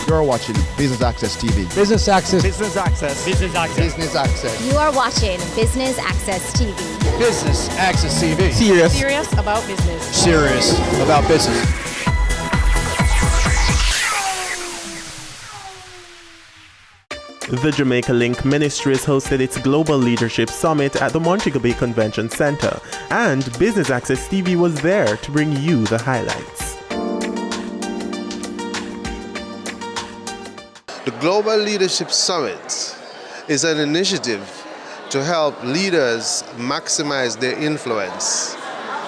You're watching Business Access TV. Business Access. Business Access. Business Access. Business Access. You are watching Business Access TV. Business Access TV. Serious about business. Serious about business. The Jamaica Link Ministries hosted its Global Leadership Summit at the Montego Bay Convention Center, and Business Access TV was there to bring you the highlights. The Global Leadership Summit is an initiative to help leaders maximize their influence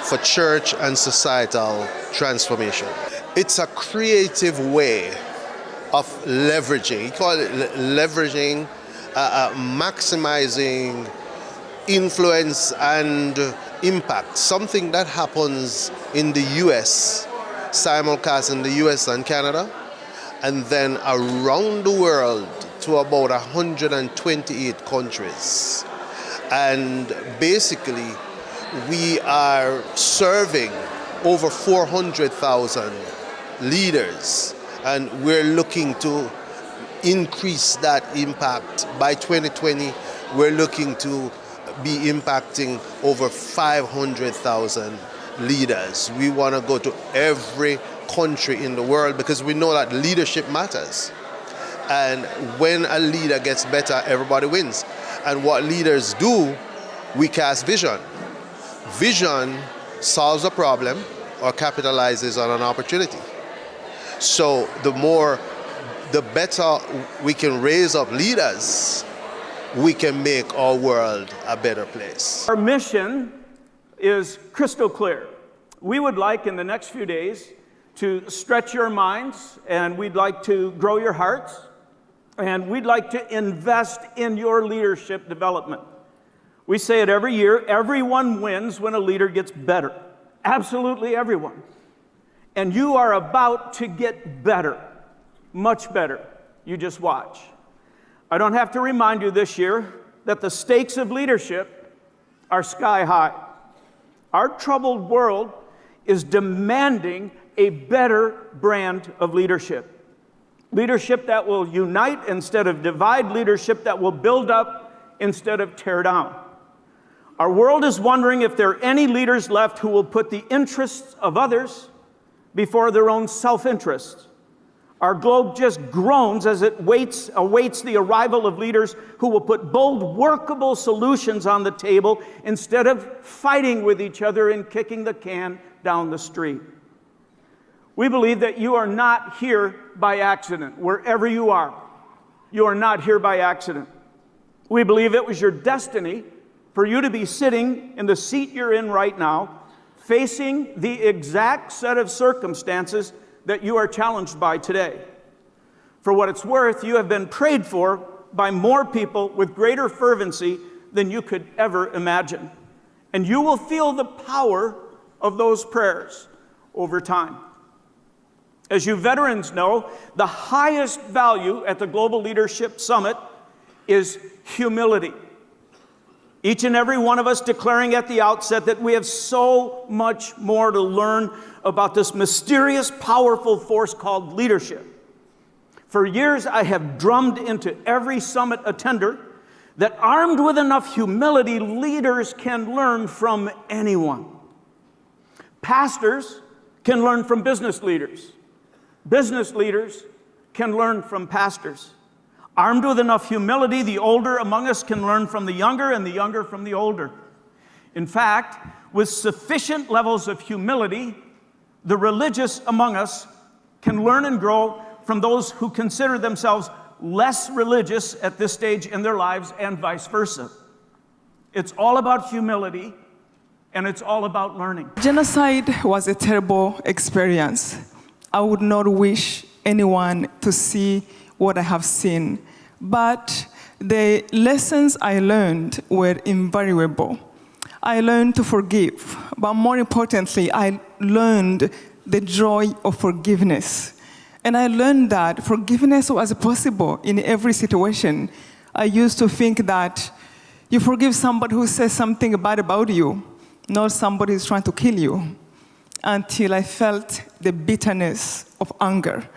for church and societal transformation. It's a creative way of leveraging, you call it leveraging, maximizing influence and impact, something that happens in the US, simulcast in the US and Canada, and then around the world to about 128 countries. And basically, we are serving over 400,000 leaders, and we're looking to increase that impact. By 2020, we're looking to be impacting over 500,000 leaders. We want to go to every country in the world because we know that leadership matters. And when a leader gets better, everybody wins. And what leaders do, we cast vision. Vision solves a problem or capitalizes on an opportunity. So the better we can raise up leaders, we can make our world a better place. Our mission is crystal clear. We would like in the next few days to stretch your minds, and we'd like to grow your hearts, and we'd like to invest in your leadership development. We say it every year, everyone wins when a leader gets better. Absolutely everyone. And you are about to get better, much better. You just watch. I don't have to remind you this year that the stakes of leadership are sky high. Our troubled world is demanding a better brand of leadership. Leadership that will unite instead of divide, leadership that will build up instead of tear down. Our world is wondering if there are any leaders left who will put the interests of others before their own self-interests. Our globe just groans as it awaits the arrival of leaders who will put bold, workable solutions on the table instead of fighting with each other and kicking the can down the street. We believe that you are not here by accident, wherever you are. You are not here by accident. We believe it was your destiny for you to be sitting in the seat you're in right now, facing the exact set of circumstances that you are challenged by today. For what it's worth, you have been prayed for by more people with greater fervency than you could ever imagine. And you will feel the power of those prayers over time. As you veterans know, the highest value at the Global Leadership Summit is humility. Each and every one of us declaring at the outset that we have so much more to learn about this mysterious, powerful force called leadership. For years, I have drummed into every summit attender that armed with enough humility, leaders can learn from anyone. Pastors can learn from business leaders. Business leaders can learn from pastors. Armed with enough humility, the older among us can learn from the younger, and the younger from the older. In fact, with sufficient levels of humility, the religious among us can learn and grow from those who consider themselves less religious at this stage in their lives, and vice versa. It's all about humility, and it's all about learning. Genocide was a terrible experience. I would not wish anyone to see what I have seen, but the lessons I learned were invaluable. I learned to forgive, but more importantly, I learned the joy of forgiveness. And I learned that forgiveness was possible in every situation. I used to think that you forgive somebody who says something bad about you, not somebody who's trying to kill you, until I felt the bitterness of anger.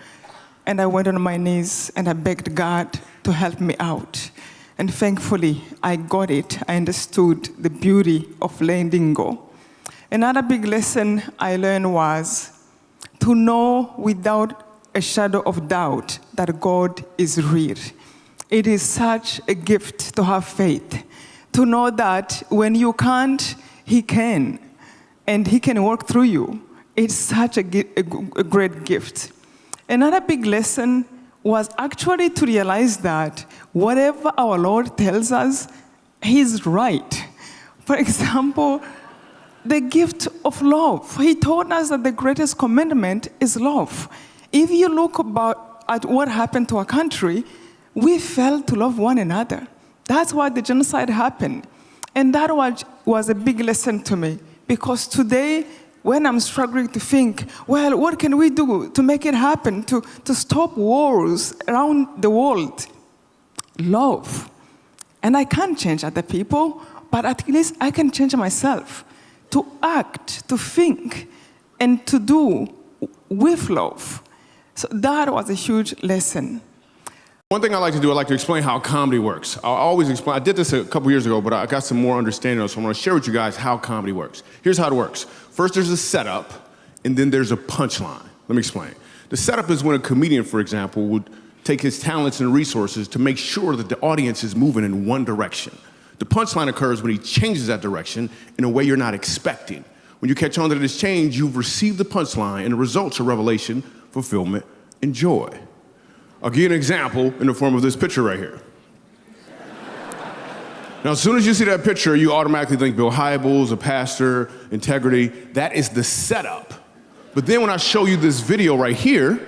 And I went on my knees and I begged God to help me out. And thankfully, I got it. I understood the beauty of letting go. Another big lesson I learned was to know without a shadow of doubt that God is real. It is such a gift to have faith, to know that when you can't, He can, and He can work through you. It's such a great gift. Another big lesson was actually to realize that whatever our Lord tells us, He's right. For example, the gift of love. He told us that the greatest commandment is love. If you look at what happened to our country, we failed to love one another. That's why the genocide happened. And that was a big lesson to me, because today, when I'm struggling to think, well, what can we do to make it happen, to stop wars around the world? Love. And I can't change other people, but at least I can change myself. To act, to think, and to do with love. So that was a huge lesson. One thing I like to do, I like to explain how comedy works. I always explain, I did this a couple years ago, but I got some more understanding, so I'm gonna share with you guys how comedy works. Here's how it works. First, there's a setup, and then there's a punchline. Let me explain. The setup is when a comedian, for example, would take his talents and resources to make sure that the audience is moving in one direction. The punchline occurs when he changes that direction in a way you're not expecting. When you catch on to this change, you've received the punchline, and the results are revelation, fulfillment, and joy. I'll give you an example in the form of this picture right here. Now, as soon as you see that picture, you automatically think Bill Hybels, a pastor, integrity. That is the setup. But then when I show you this video right here,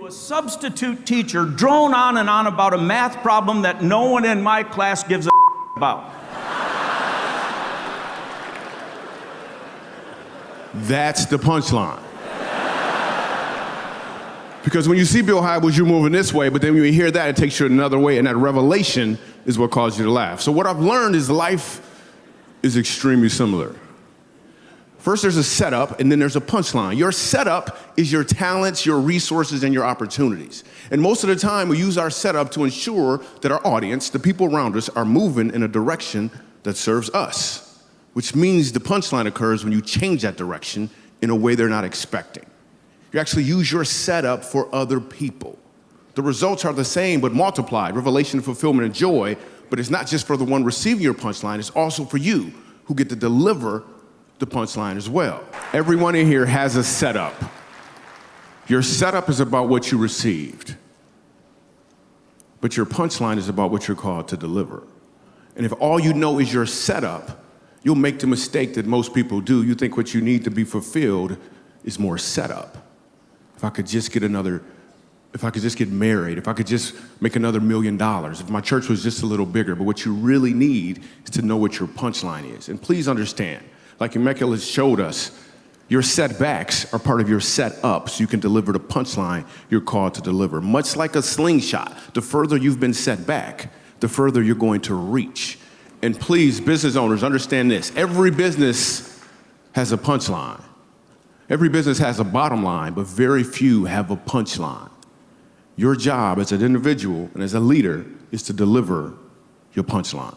To a substitute teacher drone on and on about a math problem that no one in my class gives a about. that's the punchline. Because when you see Bill Hybels, you're moving this way, but then when you hear that, it takes you another way, and that revelation is what caused you to laugh. So what I've learned is life is extremely similar. First, there's a setup, and then there's a punchline. Your setup is your talents, your resources, and your opportunities. And most of the time, we use our setup to ensure that our audience, the people around us, are moving in a direction that serves us, which means the punchline occurs when you change that direction in a way they're not expecting. You actually use your setup for other people. The results are the same, but multiplied, revelation, fulfillment, and joy, but it's not just for the one receiving your punchline, it's also for you who get to deliver the punchline as well. Everyone in here has a setup. Your setup is about what you received, but your punchline is about what you're called to deliver. And if all you know is your setup, you'll make the mistake that most people do. You think what you need to be fulfilled is more setup. If I could just get married, if I could just make another $1 million, if my church was just a little bigger. But what you really need is to know what your punchline is. And please understand, like Emeka has showed us, your setbacks are part of your setup, so you can deliver the punchline you're called to deliver. Much like a slingshot, the further you've been set back, the further you're going to reach. And please, business owners, understand this. Every business has a punchline. Every business has a bottom line, but very few have a punchline. Your job as an individual and as a leader is to deliver your punchline.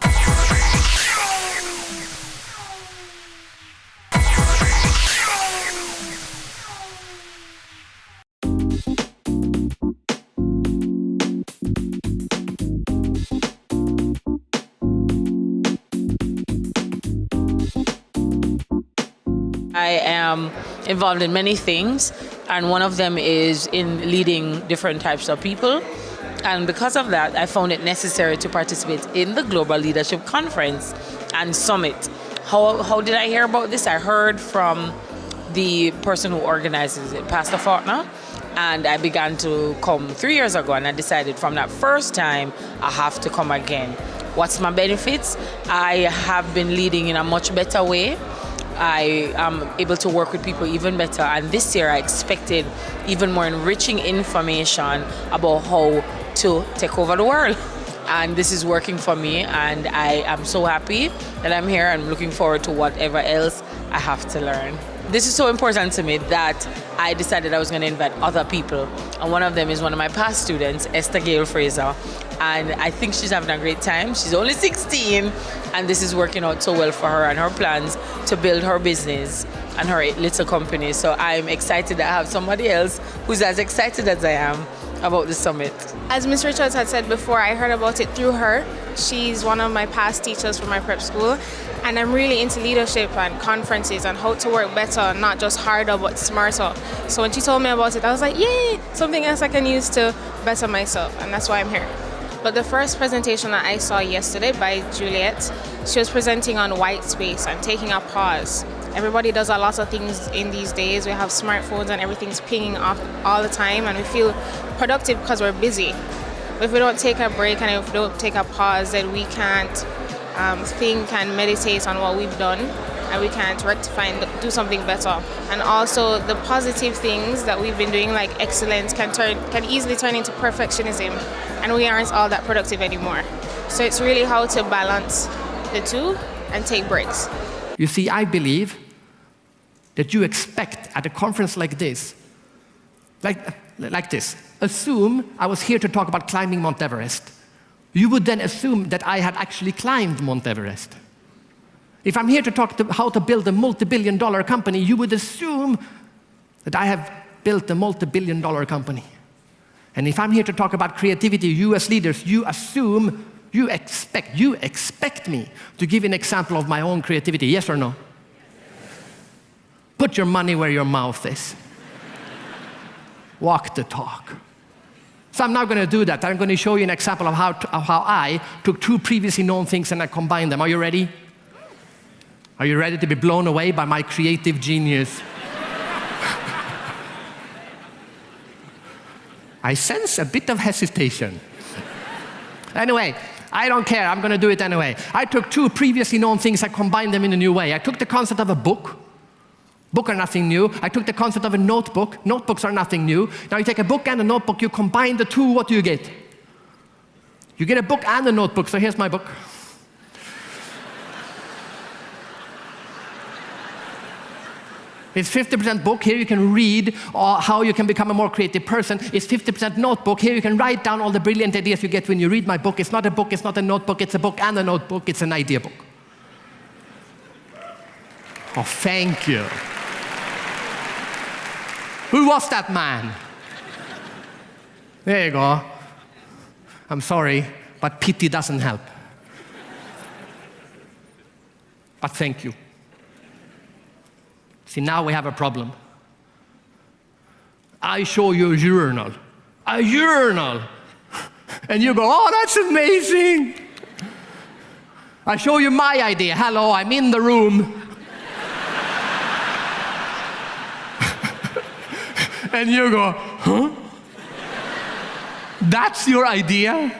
I am involved in many things, and one of them is in leading different types of people. And because of that, I found it necessary to participate in the Global Leadership Conference and Summit. How did I hear about this? I heard from the person who organizes it, Pastor Faulkner, and I began to come 3 years ago, and I decided from that first time, I have to come again. What's my benefits? I have been leading in a much better way. I am able to work with people even better, and this year I expected even more enriching information about how to take over the world. And this is working for me, and I am so happy that I'm here and looking forward to whatever else I have to learn. this is so important to me that I decided I was going to invite other people. And one of them is one of my past students, Esther Gail Fraser. And I think she's having a great time. She's only 16, and this is working out so well for her and her plans to build her business and her little company. So I'm excited that I have somebody else who's as excited as I am about the summit. As Ms. Richards had said before, I heard about it through her. She's one of my past teachers from my prep school, and I'm really into leadership and conferences and how to work better, not just harder but smarter. So when she told me about it, I was like, yay, something else I can use to better myself, and that's why I'm here. But the first presentation that I saw yesterday by Juliet, she was presenting on white space and taking a pause. Everybody does a lot of things in these days. We have smartphones and everything's pinging off all the time, and we feel productive because we're busy. But if we don't take a break and if we don't take a pause, then we can't think and meditate on what we've done, and we can't rectify and do something better. And also the positive things that we've been doing, like excellence, can easily turn into perfectionism, and we aren't all that productive anymore. So it's really how to balance the two and take breaks. You see, I believe that you expect at a conference like this, like this, assume I was here to talk about climbing Mount Everest. You would then assume that I had actually climbed Mount Everest. If I'm here to talk how to build a multi-billion-dollar company, you would assume that I have built a multi-billion-dollar company. And if I'm here to talk about creativity, you as leaders, you assume, you expect me to give an example of my own creativity, yes or no? Put your money where your mouth is. Walk the talk. So I'm now going to do that. I'm going to show you an example of how I took two previously known things and I combined them. Are you ready? Are you ready to be blown away by my creative genius? I sense a bit of hesitation. Anyway, I don't care. I'm going to do it anyway. I took two previously known things, I combined them in a new way. I took the concept of a book. Books are nothing new. I took the concept of a notebook. Notebooks are nothing new. Now you take a book and a notebook, you combine the two, what do you get? You get a book and a notebook, so here's my book. It's 50% book. Here you can read how you can become a more creative person. It's 50% notebook. Here you can write down all the brilliant ideas you get when you read my book. It's not a book, it's not a notebook, it's a book and a notebook. It's an idea book. Oh, thank you. Who was that man? There you go. I'm sorry, but pity doesn't help. But thank you. See, now we have a problem. I show you a journal. And you go, oh, that's amazing. I show you my idea. Hello, I'm in the room. And you go, huh? That's your idea?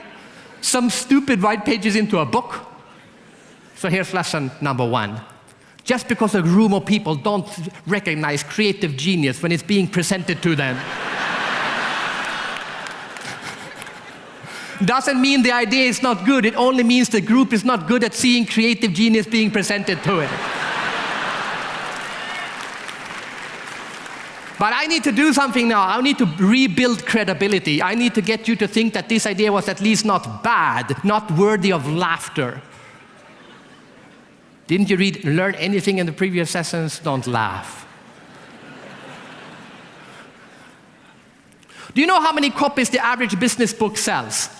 Some stupid white pages into a book? So here's lesson number one. Just because a room of people don't recognize creative genius when it's being presented to them doesn't mean the idea is not good. It only means the group is not good at seeing creative genius being presented to it. But I need to do something now. I need to rebuild credibility. I need to get you to think that this idea was at least not bad, not worthy of laughter. Didn't you learn anything in the previous sessions? Don't laugh. Do you know how many copies the average business book sells?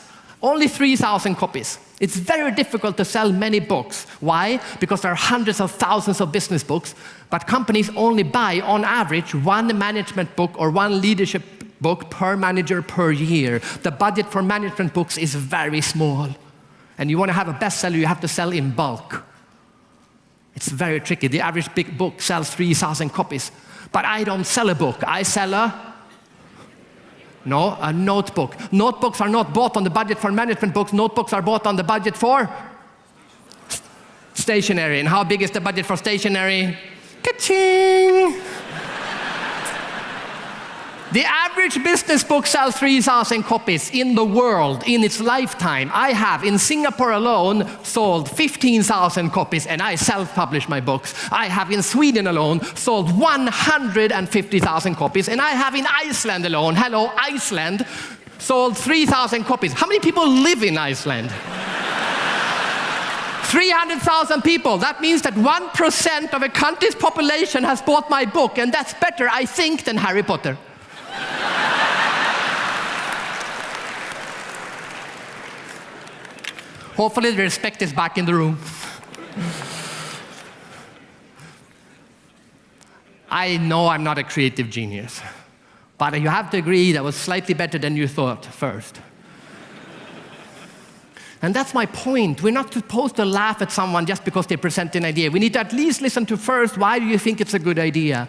Only 3,000 copies. It's very difficult to sell many books. Why? Because there are hundreds of thousands of business books, but companies only buy, on average, one management book or one leadership book per manager per year. The budget for management books is very small. And you want to have a bestseller, you have to sell in bulk. It's very tricky. The average big book sells 3,000 copies. But I don't sell a book. I sell a notebook. Notebooks are not bought on the budget for management books. Notebooks are bought on the budget for stationery. And how big is the budget for stationery? Ka-ching! The average average business book sells 3,000 copies in the world in its lifetime. I have, in Singapore alone, sold 15,000 copies, and I self-publish my books. I have, in Sweden alone, sold 150,000 copies, and I have, in Iceland alone, hello, Iceland, sold 3,000 copies. How many people live in Iceland? 300,000 people. That means that 1% of a country's population has bought my book, and that's better, I think, than Harry Potter. Hopefully the respect is back in the room. I know I'm not a creative genius, but you have to agree that was slightly better than you thought first. And that's my point. We're not supposed to laugh at someone just because they present an idea. We need to at least listen to first, why do you think it's a good idea?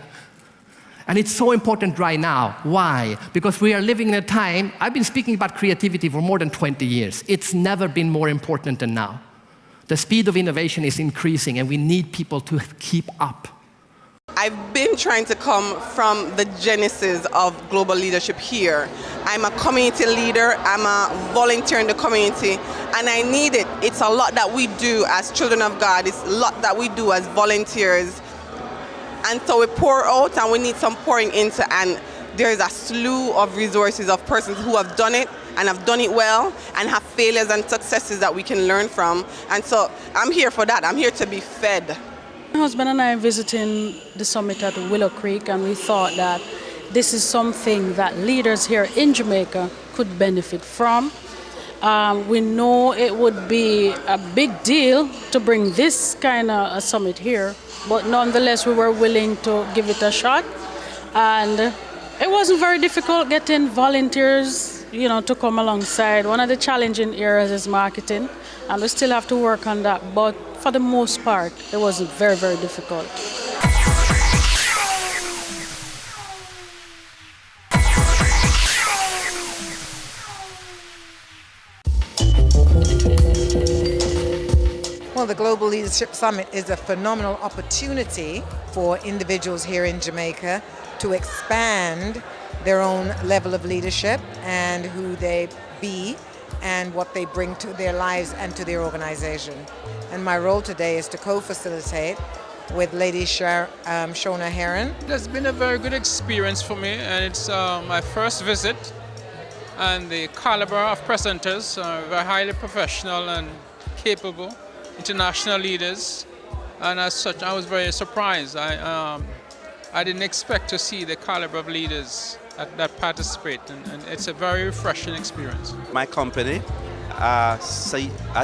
And it's so important right now. Why? Because we are living in a time, I've been speaking about creativity for more than 20 years. It's never been more important than now. The speed of innovation is increasing, and we need people to keep up. I've been trying to come from the genesis of global leadership here. I'm a community leader, I'm a volunteer in the community, and I need it. It's a lot that we do as children of God, it's a lot that we do as volunteers. And so we pour out and we need some pouring into, and there's a slew of resources of persons who have done it and have done it well and have failures and successes that we can learn from. And so I'm here for that, I'm here to be fed. My husband and I are visiting the summit at Willow Creek, and we thought that this is something that leaders here in Jamaica could benefit from. We know it would be a big deal to bring this kind of a summit here, but nonetheless we were willing to give it a shot. And it wasn't very difficult getting volunteers, to come alongside. One of the challenging areas is marketing, and we still have to work on that, but for the most part, it wasn't very, very difficult. Well, the Global Leadership Summit is a phenomenal opportunity for individuals here in Jamaica to expand their own level of leadership and who they be and what they bring to their lives and to their organization. And my role today is to co-facilitate with Lady Shona Heron. It has been a very good experience for me, and it's my first visit, and the caliber of presenters are very highly professional and capable, international leaders, and as such I was very surprised. I didn't expect to see the caliber of leaders that participate, and it's a very refreshing experience. My company has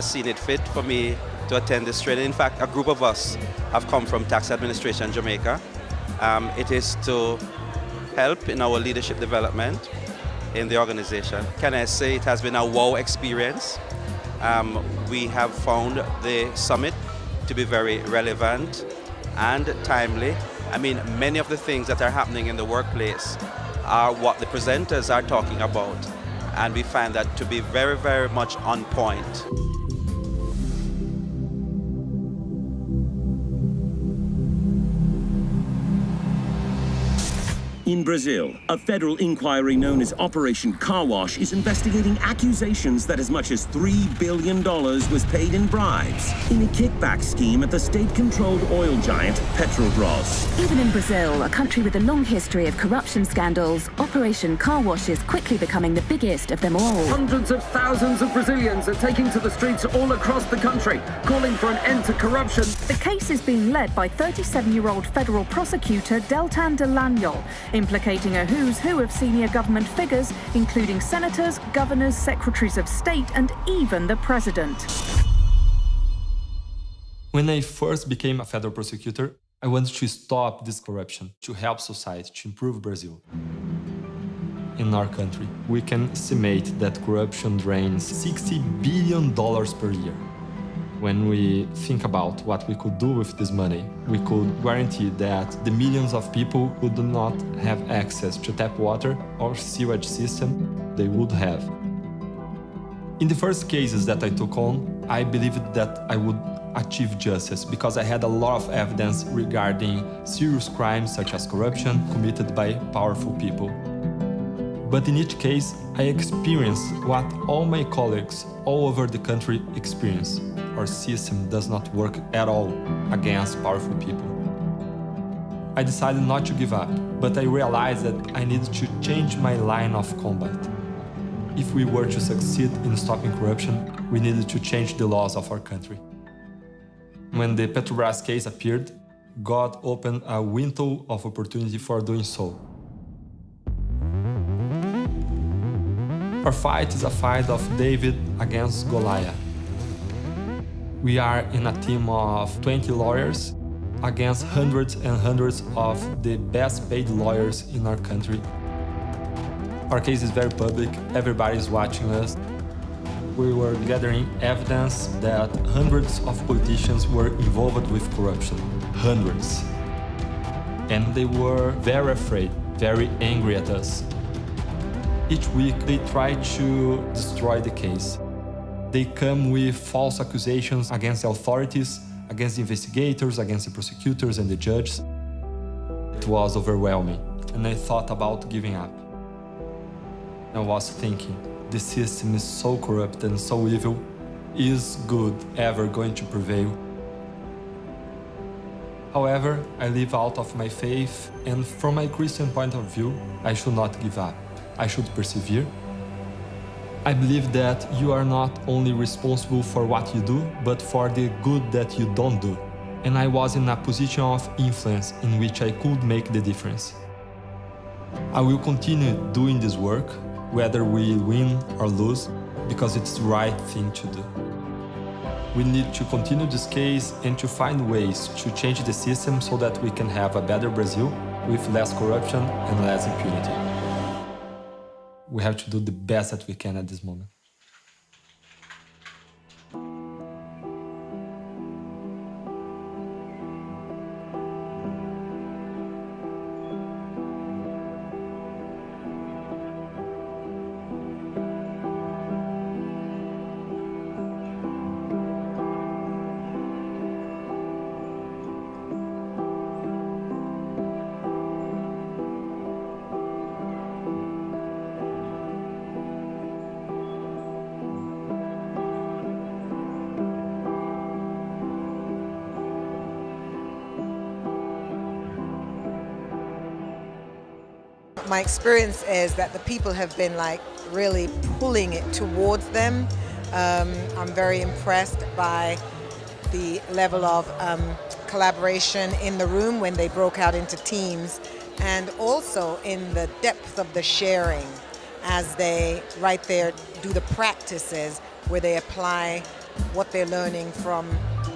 seen it fit for me to attend this training. In fact, a group of us have come from Tax Administration Jamaica. It is to help in our leadership development in the organization. Can I say it has been a wow experience? We have found the summit to be very relevant and timely. I mean, many of the things that are happening in the workplace are what the presenters are talking about, and we find that to be very, very much on point. In Brazil, a federal inquiry known as Operation Car Wash is investigating accusations that as much as $3 billion was paid in bribes in a kickback scheme at the state-controlled oil giant Petrobras. Even in Brazil, a country with a long history of corruption scandals, Operation Car Wash is quickly becoming the biggest of them all. Hundreds of thousands of Brazilians are taking to the streets all across the country, calling for an end to corruption. The case is being led by 37-year-old federal prosecutor Deltan Delano, implicating a who's who of senior government figures, including senators, governors, secretaries of state, and even the president. When I first became a federal prosecutor, I wanted to stop this corruption, to help society, to improve Brazil. In our country, we can estimate that corruption drains $60 billion per year. When we think about what we could do with this money, we could guarantee that the millions of people who do not have access to tap water or sewage system, they would have. In the first cases that I took on, I believed that I would achieve justice because I had a lot of evidence regarding serious crimes such as corruption committed by powerful people. But in each case, I experienced what all my colleagues all over the country experience. Our system does not work at all against powerful people. I decided not to give up, but I realized that I needed to change my line of combat. If we were to succeed in stopping corruption, we needed to change the laws of our country. When the Petrobras case appeared, God opened a window of opportunity for doing so. Our fight is a fight of David against Goliath. We are in a team of 20 lawyers against hundreds and hundreds of the best paid lawyers in our country. Our case is very public, everybody is watching us. We were gathering evidence that hundreds of politicians were involved with corruption. Hundreds. And they were very afraid, very angry at us. Each week they try to destroy the case. They come with false accusations against the authorities, against the investigators, against the prosecutors and the judges. It was overwhelming, and I thought about giving up. I was thinking, the system is so corrupt and so evil. Is good ever going to prevail? However, I live out of my faith, and from my Christian point of view, I should not give up. I should persevere. I believe that you are not only responsible for what you do, but for the good that you don't do. And I was in a position of influence in which I could make the difference. I will continue doing this work, whether we win or lose, because it's the right thing to do. We need to continue this case and to find ways to change the system so that we can have a better Brazil with less corruption and less impunity. We have to do the best that we can at this moment. My experience is that the people have been like really pulling it towards them. I'm very impressed by the level of collaboration in the room when they broke out into teams, and also in the depth of the sharing as they right there do the practices where they apply what they're learning from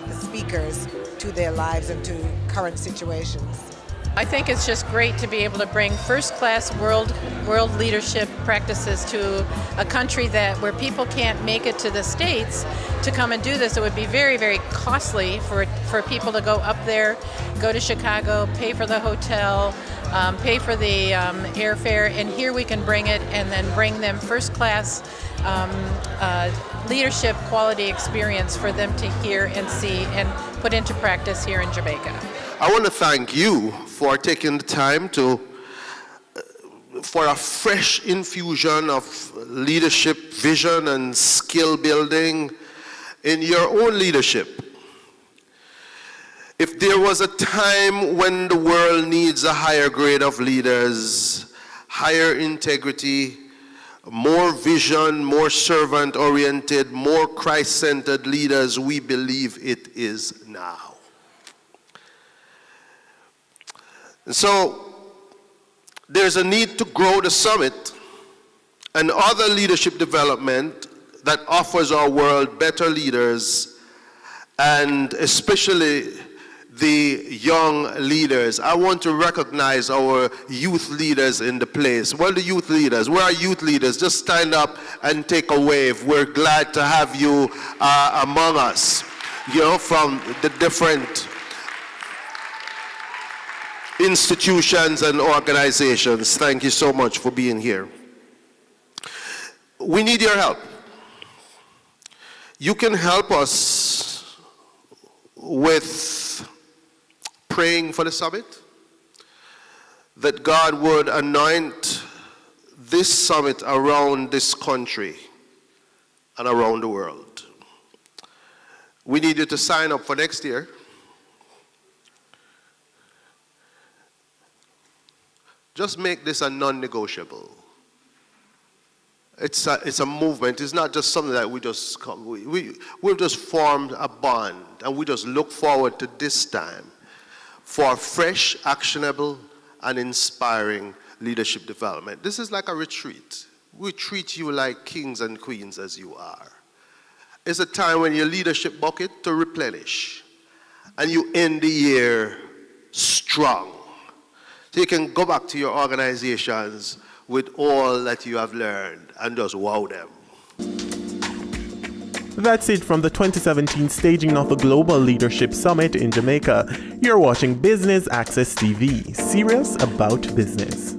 the speakers to their lives and to current situations. I think it's just great to be able to bring first-class world leadership practices to a country where people can't make it to the States to come and do this. It would be very, very costly for people to go up there, go to Chicago, pay for the hotel, pay for the airfare, and here we can bring it and then bring them first-class leadership quality experience for them to hear and see and put into practice here in Jamaica. I want to thank you for taking the time for a fresh infusion of leadership, vision, and skill building in your own leadership. If there was a time when the world needs a higher grade of leaders, higher integrity, more vision, more servant-oriented, more Christ-centered leaders, we believe it is now. And so there's a need to grow the summit and other leadership development that offers our world better leaders, and especially the young leaders. I want to recognize our youth leaders in the place. Well, the youth leaders, where are youth leaders? Just stand up and take a wave. We're glad to have you among us, from the different institutions and organizations. Thank you so much for being here. We need your help. You can help us with praying for the summit, that God would anoint this summit around this country and around the world. We need you to sign up for next year. Just make this a non-negotiable. It's a movement. It's not just something that we just come. We've just formed a bond, and we just look forward to this time for fresh, actionable, and inspiring leadership development. This is like a retreat. We treat you like kings and queens as you are. It's a time when your leadership bucket to replenish, and you end the year strong. So you can go back to your organizations with all that you have learned and just wow them. That's it from the 2017 staging of the Global Leadership Summit in Jamaica. You're watching Business Access TV, serious about business.